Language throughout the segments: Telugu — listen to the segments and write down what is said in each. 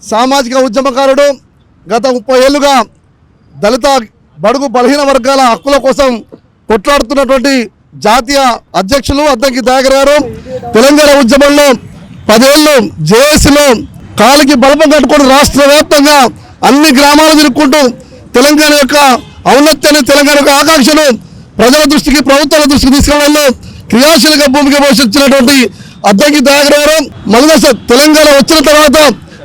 సామాజిక ఉద్యమకారుడు. గత 30 ఏళ్లుగా దళిత బడుగు బలహీన వర్గాల హక్కుల కోసం కొట్లాడుతున్నటువంటి జాతీయ అధ్యక్షులు అద్దంకి దయాకర్ గారు తెలంగాణ ఉద్యమంలో 10 ఏళ్ళు జేఏసీలో కాలికి బలపం కట్టుకొని రాష్ట్ర వ్యాప్తంగా అన్ని గ్రామాలు తిరుక్కుంటూ తెలంగాణ యొక్క ఔన్నత్యాన్ని, తెలంగాణ యొక్క ఆకాంక్షను ప్రజల దృష్టికి, ప్రభుత్వాల దృష్టికి తీసుకెళ్లడంలో క్రియాశీలక భూమిక పోషించినటువంటి అద్దంకి దయాకర్ గారు మొదటి తెలంగాణ వచ్చిన తర్వాత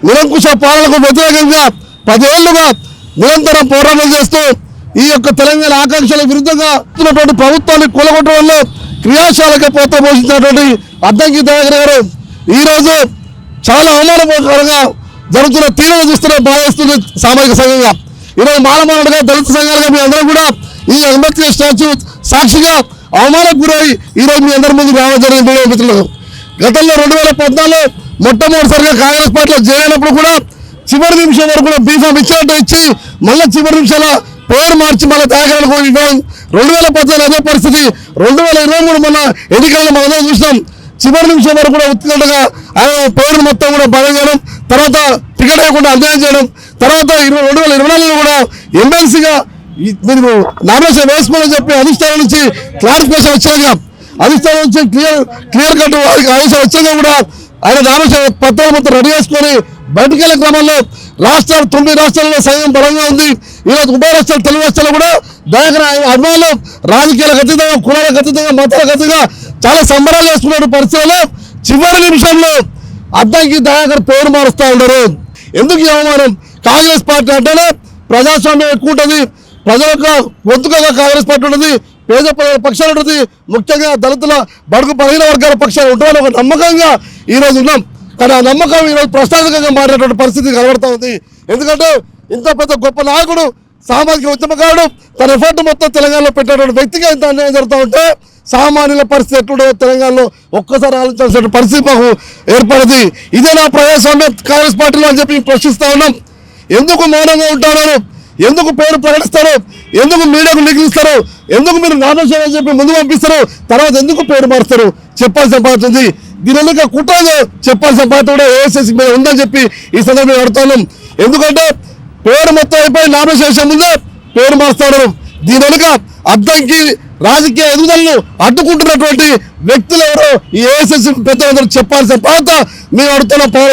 నిరంకుశ పాలనకు వ్యతిరేకంగా 10 ఏళ్లుగా నిరంతరం పోరాటం చేస్తూ ఈ యొక్క తెలంగాణ ఆకాంక్షల విరుద్ధంగా ఉన్నటువంటి ప్రభుత్వాన్ని కూలగొట్టడంలో క్రియాశీలక పాత్ర పోషించినటువంటి అద్దంకి దయాకర్ గారు ఈరోజు చాలా అవమానకరంగా జరుగుతున్న తీరును చూస్తూనే భావిస్తుంది సామాజిక సంఘంగా. ఈరోజు మానమానుడుగా దళిత సంఘాలుగా మీ అందరం కూడా ఈ అంబేద్కర్ స్టాచ్యూ సాక్షిగా అవమానం గురై ఈరోజు మీ అందరి ముందు రావడం జరిగింది. మిత్రులు, గతంలో 2014 మొట్టమొదటిసారిగా కాంగ్రెస్ పార్టీలో చేరినప్పుడు కూడా చివరి నిమిషం వరకు కూడా బీఫామ్ ఇచ్చినట్టు ఇచ్చి మళ్ళీ చివరి నిమిషాల పేరు మార్చి మళ్ళీ తాగడానికి ఇవ్వడం. 2014 అదే పరిస్థితి. 2023 మన ఎన్నికల్లో మనం చూసినాం. చివరి నిమిషం వరకు కూడా ఉత్కంఠగా ఆయన పేరు మొత్తం కూడా బలం చేయడం, తర్వాత టికెట్ లేకుండా అన్యాయం చేయడం, తర్వాత 2024లో కూడా ఎమ్మెల్సీగా మీరు నామినేషన్ వేసుకోవాలని చెప్పి అధిష్టానం నుంచి క్లారిఫికేషన్ వచ్చాక, అధిష్టానం నుంచి క్లియర్ కట్ ఆదేశాలు వచ్చాక కూడా ఆయన నామినేషన్ పత్రాలు మొత్తం రెడీ చేసుకొని బయటకు వెళ్ళే క్రమంలో 9 రాష్ట్రాల్లో సైన్యం బలంగా ఉంది. ఈరోజు ఉభయ రాష్ట్రాలు, తెలుగు రాష్ట్రాల్లో కూడా దయాకర్ అభిమానులు రాజకీయాలకు అతీతంగా, కులాలకు అతీతంగా, మతాలకు అతీతంగా చాలా సంబరాలు చేసుకున్న పరిస్థితుల్లో చివరి నిమిషంలో అద్దంకి దయాకర్ పేరు మారుస్తూ ఉన్నారు. ఎందుకు ఈ అవమానం? కాంగ్రెస్ పార్టీ అంటేనే ప్రజాస్వామ్యం ఎక్కువ ఉంటుంది, ప్రజల యొక్క గొంతుగా కాంగ్రెస్ పార్టీ ఉంటుంది, పేద పక్షాలు ఉంటుంది, ముఖ్యంగా దళితుల బడుగు బలహీన వర్గాల పక్షాలు ఉంటామని ఒక నమ్మకంగా ఈరోజు ఉన్నాం. కానీ ఆ నమ్మకం ఈరోజు ప్రశ్నార్థకంగా మారినటువంటి పరిస్థితి కనబడుతూ ఉంది. ఎందుకంటే ఇంత పెద్ద గొప్ప నాయకుడు, సామాజిక ఉద్యమకారుడు, తన ఎఫర్ట్ మొత్తం తెలంగాణలో పెట్టేటువంటి వ్యక్తిగా ఇంత అన్యాయం జరుగుతూ ఉంటే సామాన్యుల పరిస్థితి ఎట్లుండదో తెలంగాణలో ఒక్కసారి ఆలోచించాల్సిన పరిస్థితి మాకు ఏర్పడింది. ఇదే నా ప్రజాస్వామ్యం కాంగ్రెస్ పార్టీలో అని చెప్పి ప్రశ్నిస్తూ ఉన్నాం. ఎందుకు మౌనంగా ఉంటారు? ఎందుకు పేరు ప్రకటిస్తారు? ఎందుకు మీడియాకు నిగిలిస్తారు? ఎందుకు మీరు నామినేషన్ అని చెప్పి ముందు పంపిస్తారు, తర్వాత ఎందుకు పేరు మారుస్తారు? చెప్పాల్సిన బాధ్యత ఉంది. దీని వెనుక కుట్రగా చెప్పాల్సిన బాధ్యత కూడా ఏఐసీసీ మీద ఉందని చెప్పి ఈ సందర్భంగా అడుగుతున్నాం. ఎందుకంటే పేరు మొత్తం అయిపోయి నామినేషన్ ముందే పేరు మారుస్తారు. దీని వెనుక అద్దంకి రాజకీయ ఎదుగుదలను అడ్డుకుంటున్నటువంటి వ్యక్తులు ఎవరో ఈ ఏఐసీసీ పెద్దలందరూ చెప్పాల్సిన బాధ్యత మేము అడుగుతున్నాం. పౌర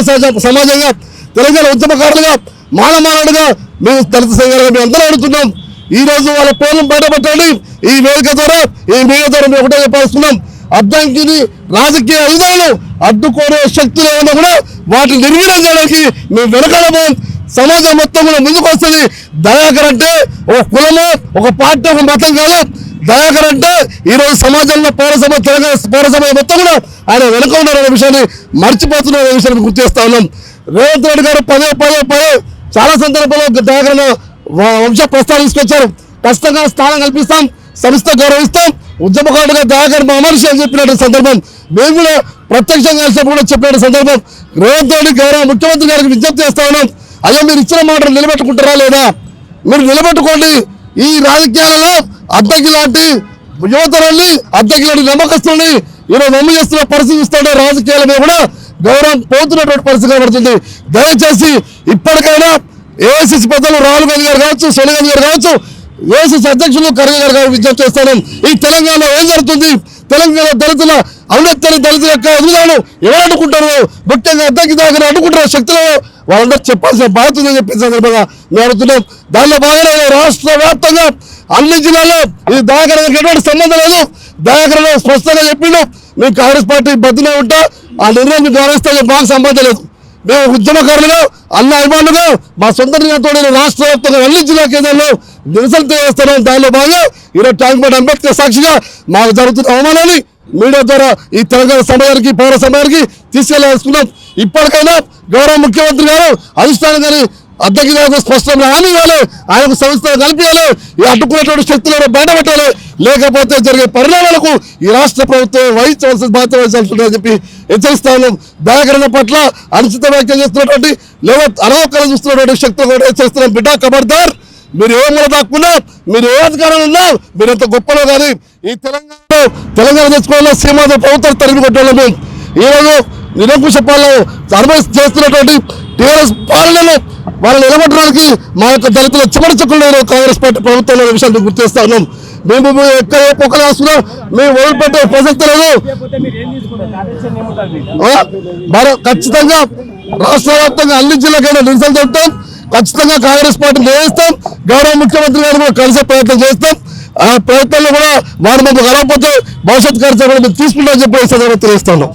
సమాజంగా, తెలంగాణ ఉద్యమకారులుగా, మానమానుడుగా మేము దళిత సంఘాలుగా మేము అందరూ అడుగుతున్నాం. ఈ రోజు వాళ్ళ పేర్లను బయటపెట్టండి. ఈ వేదిక ద్వారా, ఈ మీడియా ద్వారా మేము ఒకటే చెప్పాల్స్తున్నాం. అద్దంకిని రాజకీయ ఎదుగుదలను అడ్డుకోనే శక్తులు ఏమన్నా కూడా వాటిని నిర్వీర్యం చేయడానికి మేము వెనకాడము. సమాజం మొత్తం కూడా ముందుకు వస్తుంది. దయాకర్ అంటే ఒక కులము, ఒక పార్టీ, ఒక మతం కాదు. దయాకర్ అంటే ఈరోజు సమాజంలో పౌరసభ, తెలంగాణ పౌరసభ మొత్తం కూడా ఆయన వెనుక ఉన్నారనే విషయాన్ని మర్చిపోతున్న విషయాన్ని గుర్తు చేస్తా ఉన్నాం. రేవంత్ రెడ్డి గారు పదే చాలా సందర్భాల్లో దయాకర్ వంశ ప్రస్తావన తీసుకొచ్చారు. ఖచ్చితంగా స్థానం కల్పిస్తాం, సంస్థ గౌరవిస్తాం, ఉద్యమకారుడుగా దయాకర్ మా మనిషి అని చెప్పినటువంటి సందర్భం, మేము కూడా ప్రత్యక్షంగా కలిసినప్పుడు కూడా చెప్పిన సందర్భం. రేవంత్ రెడ్డి గౌరవ ముఖ్యమంత్రి గారికి విజ్ఞప్తి చేస్తా ఉన్నాం. అయ్యా, మీరు ఇచ్చిన మాటలు నిలబెట్టుకుంటారా లేదా? మీరు నిలబెట్టుకోండి. ఈ రాజకీయాలలో అద్దంకి లాంటి యువతరాన్ని, అద్దంకి లాంటి నమ్మకస్తుల్ని ఈరోజు నమ్ము చేస్తున్న పరిస్థితి ఇస్తుంటే రాజకీయాల మీద కూడా గౌరవం పోతున్నటువంటి పరిస్థితి కనబడుతుంది. దయచేసి ఇప్పటికైనా ఏఐసీసీ పెద్దలు రాహుల్ గాంధీ గారు కావచ్చు, సోనియా గాంధీ గారు కావచ్చు, ఏఐసీసీ అధ్యక్షులు ఖర్గే గారు విజ్ఞప్తి చేస్తాను. ఈ తెలంగాణలో ఏం జరుగుతుంది? తెలంగాణ దళితుల ఔన్నత్యాన్ని, దళితుల యొక్క ఎదుగుదలను ఎవరు అడ్డుకుంటారు? ముఖ్యంగా అద్దంకి దగ్గర అడ్డుకుంటున్న శక్తులు వాళ్ళందరూ చెప్పాల్సిన బాధ్యత ఉందని చెప్పిన సందర్భంగా మేము అడుగుతున్నాం. దానిలో భాగంగా రాష్ట్ర వ్యాప్తంగా అన్ని జిల్లాల్లో ఇది దయాకర్ ఎటువంటి సంబంధం లేదు. దయాకర్ స్పష్టంగా చెప్పిండు, మేము కాంగ్రెస్ పార్టీ బద్దులో ఉంటా, ఆ నిర్ణయం గౌరవిస్తే మాకు సంబంధం లేదు. మేము ఉద్యమకారులుగా, అన్న అభిమానులుగా మా సొంత నిర్ణయంతో రాష్ట్ర వ్యాప్తంగా అన్ని జిల్లా కేంద్రాల్లో నిరసన తెలియజేస్తున్నాం. దానిలో భాగంగా ఈరోజు ట్యాంక్ బండ్ అంబేద్కర్ సాక్షిగా మాకు జరుగుతున్న అవమానాన్ని మీడియా ద్వారా ఈ తెలంగాణ సమాజానికి, పౌర సమాజానికి తీసుకెళ్లాల్సుకున్నాం. ఇప్పటికైనా గౌరవ ముఖ్యమంత్రి గారు, అధిష్టానం గారి అద్దంకి గారికి స్పష్టంగా హామీ ఇవ్వాలి, ఆయనకు సంస్థలు కల్పించాలి, ఈ అడ్డుకునేటువంటి శక్తులను బయటపెట్టాలి. లేకపోతే జరిగే పరిణామాలకు ఈ రాష్ట్ర ప్రభుత్వం వహించవలసిన బాధ్యత వహించాల్సిందని చెప్పి హెచ్చరిస్తా ఉన్నాం. దయాకర్ పట్ల అనుచిత వ్యాఖ్యలు చేస్తున్నటువంటి, లేదా అనవకరం చూస్తున్నటువంటి శక్తులు కూడా హెచ్చరిస్తున్నాం. బిడ్డ ఖబర్దార్, మీరు ఏ మూల దాక్కున్నా, మీరు ఏ అధికారం ఉన్నా, మీరు ఎంత గొప్పలో కానీ ఈ తెలంగాణ తెచ్చుకోవాలో సీమాతో ప్రభుత్వాలు తరిమి కొట్టాలి. ఈరోజు నిరంకుశ పాలన అనుభవిస్తూ చేస్తున్నటువంటి టీఆర్ఎస్ పాలనలో వాళ్ళని నిలబెట్టడానికి మా యొక్క దళితుల చివరి చెక్కులు కాంగ్రెస్ పార్టీ ప్రభుత్వంలో విషయాన్ని గుర్తు చేస్తా ఉన్నాం. మేము ఎక్కడ ఏ పొక్కలు వేస్తున్నాం మేము వదిలిపెట్టే ప్రసక్తి లేదు. ఖచ్చితంగా రాష్ట్ర వ్యాప్తంగా అన్ని జిల్లాకైనా నిరసన చెప్తాం. ఖచ్చితంగా కాంగ్రెస్ పార్టీ నిర్వహిస్తాం. గౌరవ ముఖ్యమంత్రి గారు కూడా కలిసే ప్రయత్నం చేస్తాం. ఆ ప్రయత్నంలో కూడా వారు మాకు కలవకపోతే భవిష్యత్ కార్యక్రమాలు తీసుకుంటామని చెప్పి తెలియజేస్తున్నాం.